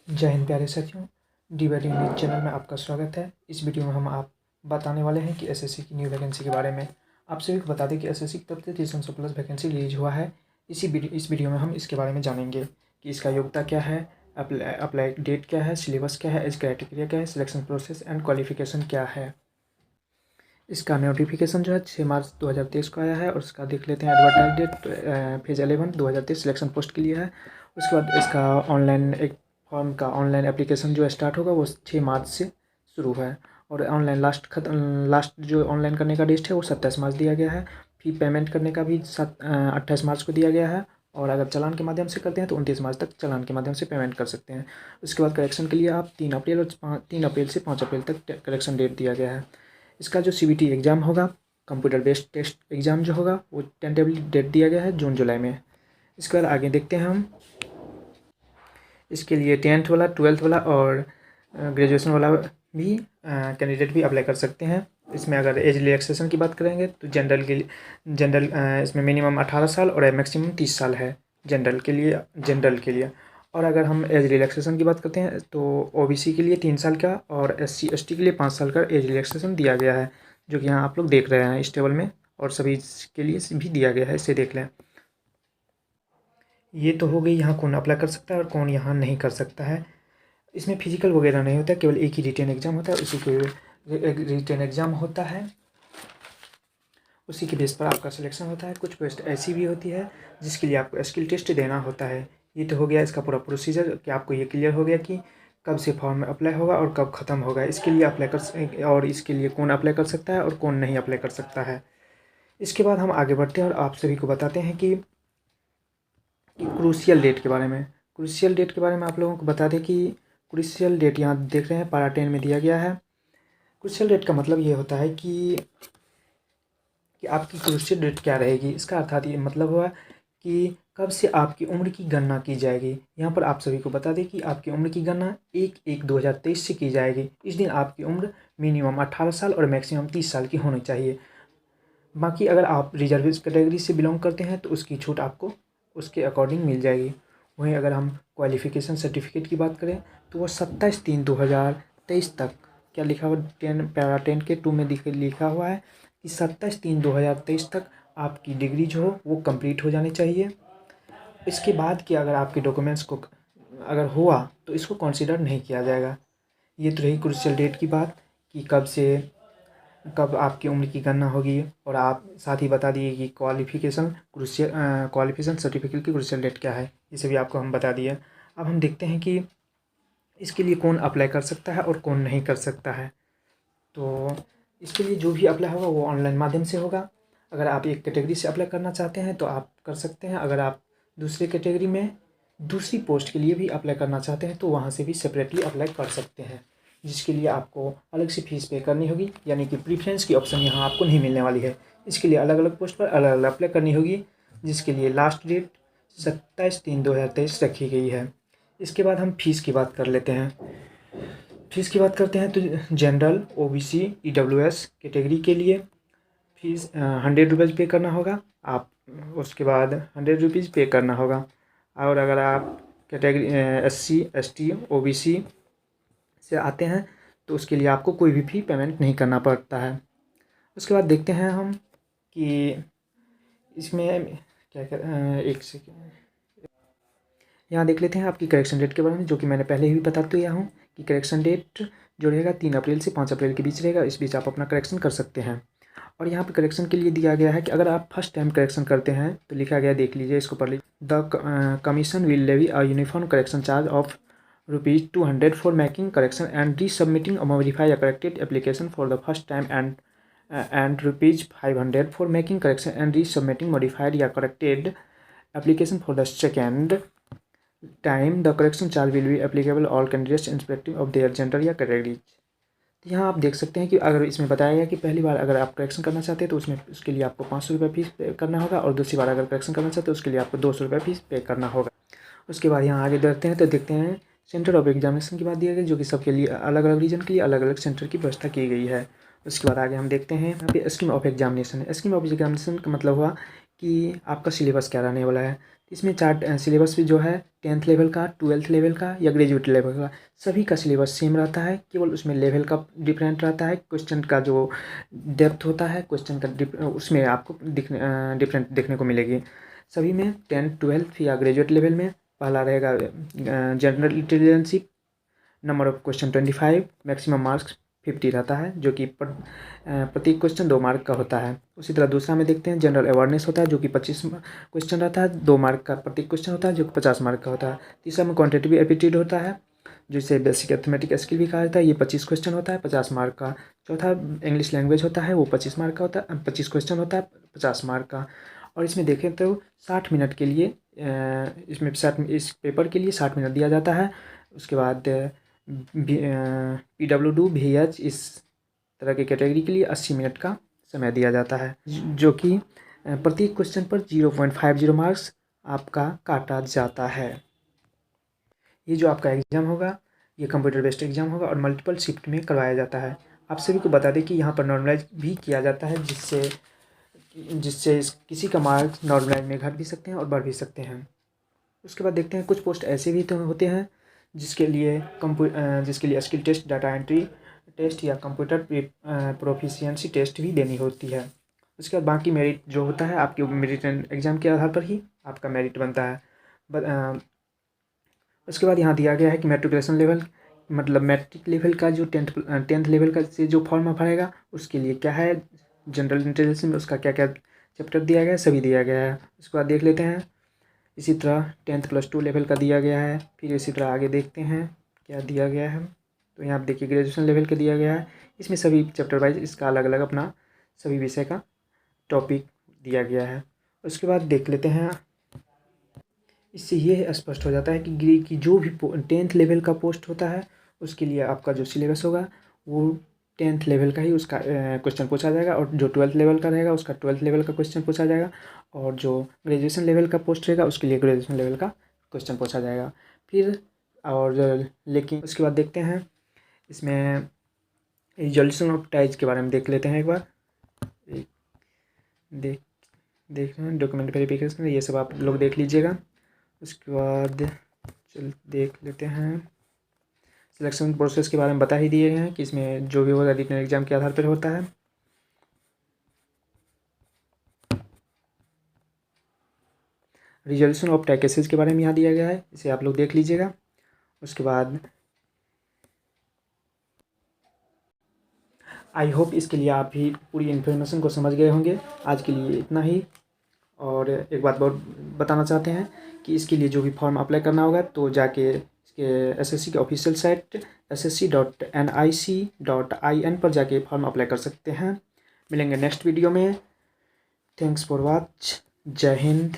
जय हिंद प्यारे साथियों, डीबीटी न्यूज़ चैनल में आपका स्वागत है। इस वीडियो में हम आप बताने वाले हैं कि एसएससी की न्यू वैकेंसी के बारे में। आप सभी को बता दें कि एसएससी की तरफ से 300+ वैकेंसी रिलीज हुआ है। इस वीडियो में हम इसके बारे में जानेंगे कि इसका योग्यता क्या है, अप्लाई डेट क्या है, सिलेबस क्या है, एज क्राइटेरिया क्या है, सिलेक्शन प्रोसेस एंड क्वालिफिकेशन क्या है। इसका नोटिफिकेशन जो है 6 मार्च 2023 को आया है और उसका देख लेते हैं। Advertise date phase 11 2023 selection post के लिए है। उसके बाद इसका ऑनलाइन एक फॉर्म का ऑनलाइन एप्लीकेशन जो स्टार्ट होगा वो 6 मार्च से शुरू है और ऑनलाइन लास्ट जो ऑनलाइन करने का डेट है वो 27 मार्च दिया गया है। फी पेमेंट करने का भी 28 मार्च को दिया गया है और अगर चालान के माध्यम से करते हैं तो 29 मार्च तक चालान के माध्यम से पेमेंट कर सकते हैं। उसके बाद करेक्शन के लिए आप 3 अप्रैल से 5 अप्रैल तक करेक्शन डेट दिया गया है। इसका जो सीबीटी एग्ज़ाम होगा, कंप्यूटर बेस्ड टेस्ट एग्ज़ाम जो होगा वो टेंटेबली डेट दिया गया है जून जुलाई में। इसके बाद आगे देखते हैं हम। इसके लिए 10th वाला, 12th वाला और ग्रेजुएशन वाला भी कैंडिडेट भी अप्लाई कर सकते हैं। इसमें अगर एज रिलैक्सेशन की बात करेंगे तो जनरल इसमें मिनिमम 18 साल और मैक्सिमम 30 साल है जनरल के लिए। और अगर हम एज रिलैक्सेशन की बात करते हैं तो ओबीसी के लिए 3 साल का और एससी एसटी के लिए 5 साल का एज रिलैक्सेशन दिया गया है, जो कि यहाँ आप लोग देख रहे हैं इस टेबल में, और सभी के लिए भी दिया गया है, इसे देख लें। ये तो हो गई यहाँ कौन अप्लाई कर सकता है और कौन यहाँ नहीं कर सकता है। इसमें फिजिकल वगैरह नहीं होता है, केवल एक ही रिटेन एग्ज़ाम होता है। उसी को रिटेन एग्ज़ाम होता है, उसी के बेस पर आपका सिलेक्शन होता है। कुछ पोस्ट ऐसी भी होती है जिसके लिए आपको स्किल टेस्ट देना होता है। ये तो हो गया इसका पूरा प्रोसीजर कि आपको ये क्लियर हो गया कि कब से फॉर्म में अप्लाई होगा और कब ख़त्म होगा। इसके लिए और इसके लिए कौन अप्लाई कर सकता है और कौन नहीं अप्लाई कर सकता है। इसके बाद हम आगे बढ़ते हैं और आप सभी को बताते हैं कि क्रूशियल डेट के बारे में। क्रूशियल डेट के बारे में आप लोगों को बता दें कि क्रूशियल डेट यहाँ देख रहे हैं पारा 10 में दिया गया है। क्रूशियल डेट का मतलब ये होता है कि आपकी क्रूशियल डेट क्या रहेगी। इसका अर्थात ये मतलब हुआ कि कब से आपकी उम्र की गणना की जाएगी। यहाँ पर आप सभी को बता दें कि आपकी उम्र की गणना 1/1/2023 से की जाएगी। इस दिन आपकी उम्र मिनिमम 18 साल और मैक्सिमम 30 साल की होनी चाहिए। बाकी अगर आप रिजर्वेशन कैटेगरी से बिलोंग करते हैं तो उसकी छूट आपको उसके अकॉर्डिंग मिल जाएगी। वहीं अगर हम क्वालिफ़िकेशन सर्टिफिकेट की बात करें तो वो 27/3/2023 तक, क्या लिखा हुआ पैरा 10 के 2 में लिखा हुआ है कि 27/3/2023 तक आपकी डिग्री जो हो वो कंप्लीट हो जानी चाहिए। इसके बाद कि अगर आपके डॉक्यूमेंट्स को अगर हुआ तो इसको कंसिडर नहीं किया जाएगा। ये तो रही क्रूशियल डेट की बात कि कब आपकी उम्र की गणना होगी, और आप साथ ही बता दिए कि क्वालिफिकेशन सर्टिफिकेट की क्रूशियल डेट क्या है, इसे भी आपको हम बता दिए। अब हम देखते हैं कि इसके लिए कौन अप्लाई कर सकता है और कौन नहीं कर सकता है। तो इसके लिए जो भी अप्लाई होगा वो ऑनलाइन माध्यम से होगा। अगर आप एक कैटेगरी से अप्लाई करना चाहते हैं तो आप कर सकते हैं। अगर आप दूसरी कैटेगरी में दूसरी पोस्ट के लिए भी अप्लाई करना चाहते हैं तो वहाँ से भी सेपरेटली अप्लाई कर सकते हैं, जिसके लिए आपको अलग से फीस पे करनी होगी, यानी कि प्रीफ्रेंस की ऑप्शन यहाँ आपको नहीं मिलने वाली है। इसके लिए अलग अलग पोस्ट पर अलग अलग अप्लाई करनी होगी, जिसके लिए लास्ट डेट 27/3/2023 रखी गई है। इसके बाद हम फीस की बात कर लेते हैं। फीस की बात करते हैं तो जनरल, ओबीसी, ईडब्ल्यूएस कैटेगरी के लिए फीस 100 रुपीज़ पे करना होगा। आप उसके बाद 100 रुपीज़ पे करना होगा। और अगर आप कैटेगरी SC ST OBC से आते हैं तो उसके लिए आपको कोई भी फी पेमेंट नहीं करना पड़ता है। उसके बाद देखते हैं हम कि इसमें क्या एक सेकेंड यहाँ देख लेते हैं आपकी करेक्शन डेट के बारे में, जो कि मैंने पहले ही बता दिया हूँ कि करेक्शन डेट जो रहेगा 3 अप्रैल से 5 अप्रैल के बीच रहेगा। इस बीच आप अपना करेक्शन कर सकते हैं। और यहाँ पे करेक्शन के लिए दिया गया है कि अगर आप फर्स्ट टाइम करेक्शन करते हैं तो लिखा गया, देख लीजिए, इसको पढ़ लीजिए। The commission will levy a uniform correction charge of ₹200 for making correction and resubmitting modify a corrected application for the first time and ₹500 for making correction and resubmitting modified या corrected application for the second time. The correction charge will be applicable all candidates irrespective of their gender या categories। तो यहाँ आप देख सकते हैं कि अगर इसमें बताया गया कि पहली बार अगर आप करेक्शन करना चाहते हैं तो उसके लिए आपको 500 रुपये फीस पे करना होगा, और दूसरी बार अगर करेक्शन करना चाहते हैं तो उसके लिए आपको 200 रुपये फीस पे करना होगा। उसके बाद यहाँ आगे बढ़ते हैं तो देखते हैं सेंटर ऑफ एग्जामिनेशन की बात दिया गया, जो कि सबके लिए अलग अलग रीजन के लिए अलग अलग सेंटर की व्यवस्था की गई है। उसके बाद आगे हम देखते हैं यहाँ पे scheme of examination. Scheme of examination का मतलब हुआ कि आपका सिलेबस क्या रहने वाला है। इसमें 4 सिलेबस भी जो है 10th लेवल का, 12th लेवल का या ग्रेजुएट लेवल का, सभी का सिलेबस सेम रहता है, केवल उसमें लेवल का डिफरेंट रहता है। क्वेश्चन का जो डेप्थ होता है क्वेश्चन का उसमें आपको डिफरेंट देखने को मिलेगी। सभी में 10th 12th या ग्रेजुएट लेवल में पहला रहेगा general intelligence, number of question 25, maximum marks 50 रहता है, जो कि प्रत्येक क्वेश्चन 2 मार्क का होता है। उसी तरह दूसरा में देखते हैं जनरल अवेयरनेस होता है, जो कि 25 क्वेश्चन रहता है, 2 मार्क का प्रत्येक क्वेश्चन होता है, जो कि 50 मार्क का होता है। तीसरा में क्वान्टिटेटिव एप्टीट्यूड होता है, जिसे बेसिक अर्थमेटिक स्किल भी कहा जाता है, ये 25 क्वेश्चन होता है, 50 मार्क का। चौथा इंग्लिश लैंग्वेज होता है, वो 25 मार्क का होता है, 25 क्वेश्चन होता है, 50 मार्क का। और इसमें देखें तो 60 मिनट के लिए इसमें 60 इस पेपर के लिए 60 मिनट दिया जाता है। उसके बाद PWD VH इस तरह के कैटेगरी के लिए 80 मिनट का समय दिया जाता है, जो कि प्रत्येक क्वेश्चन पर 0.50 मार्क्स आपका काटा जाता है। ये जो आपका एग्ज़ाम होगा ये कंप्यूटर बेस्ड एग्ज़ाम होगा और मल्टीपल शिफ्ट में करवाया जाता है। आप सभी को बता दें कि यहाँ पर नॉर्मलाइज भी किया जाता है, जिससे किसी का मार्क्स नॉर्मलाइज में घट भी सकते हैं और बढ़ भी सकते हैं। उसके बाद देखते हैं कुछ पोस्ट ऐसे भी तो होते हैं जिसके लिए skill test, data entry test या कंप्यूटर प्रोफिशिएंसी टेस्ट भी देनी होती है। उसके बाद बाकी मेरिट जो होता है आपके मेरिट एग्ज़ाम के आधार पर ही आपका मेरिट बनता है। उसके बाद यहाँ दिया गया है कि मैट्रिकुलेशन लेवल, मतलब मैट्रिक लेवल का जो टेंथ लेवल का से जो फॉर्म भरेगा उसके लिए क्या है, जनरल इंटेलिजेंस में उसका क्या क्या चैप्टर दिया गया है, सभी दिया गया है। उसके बाद देख लेते हैं। इसी तरह 10th +2 लेवल का दिया गया है। फिर इसी तरह आगे देखते हैं क्या दिया गया है। तो यहाँ आप देखिए ग्रेजुएशन लेवल का दिया गया है, इसमें सभी चैप्टर वाइज इसका अलग अलग अपना सभी विषय का टॉपिक दिया गया है। उसके बाद देख लेते हैं। इससे ये स्पष्ट हो जाता है कि जो भी 10th लेवल का पोस्ट होता है उसके लिए आपका जो सिलेबस होगा वो 10th लेवल का ही उसका क्वेश्चन पूछा जाएगा, और जो 12th लेवल का रहेगा उसका 12th लेवल का क्वेश्चन पूछा जाएगा, और जो ग्रेजुएशन लेवल का पोस्ट रहेगा उसके लिए ग्रेजुएशन लेवल का क्वेश्चन पूछा जाएगा। फिर और लेकिन उसके बाद देखते हैं इसमें रिजल्यूशन ऑफ टाइज के बारे में देख लेते हैं एक बार। देख रहे हैं डॉक्यूमेंट वेरिफिकेशन, ये सब आप लोग देख लीजिएगा। उसके बाद देख लेते हैं सिलेक्शन प्रोसेस के बारे में बता ही दिए हैं कि इसमें जो भी होगा रिटन एग्जाम के आधार पर होता है। रिजल्यूशन ऑफ टैक्सेस के बारे में यहाँ दिया गया है, इसे आप लोग देख लीजिएगा। उसके बाद आई होप इसके लिए आप भी पूरी इन्फॉर्मेशन को समझ गए होंगे। आज के लिए इतना ही। और एक बात बहुत बताना चाहते हैं कि इसके लिए जो भी फॉर्म अप्लाई करना होगा तो जाके इसके SSC के ऑफिशियल साइट ssc.nic.in पर जाके फॉर्म अप्लाई कर सकते हैं। मिलेंगे नेक्स्ट वीडियो में। Thanks for watch. जय हिंद।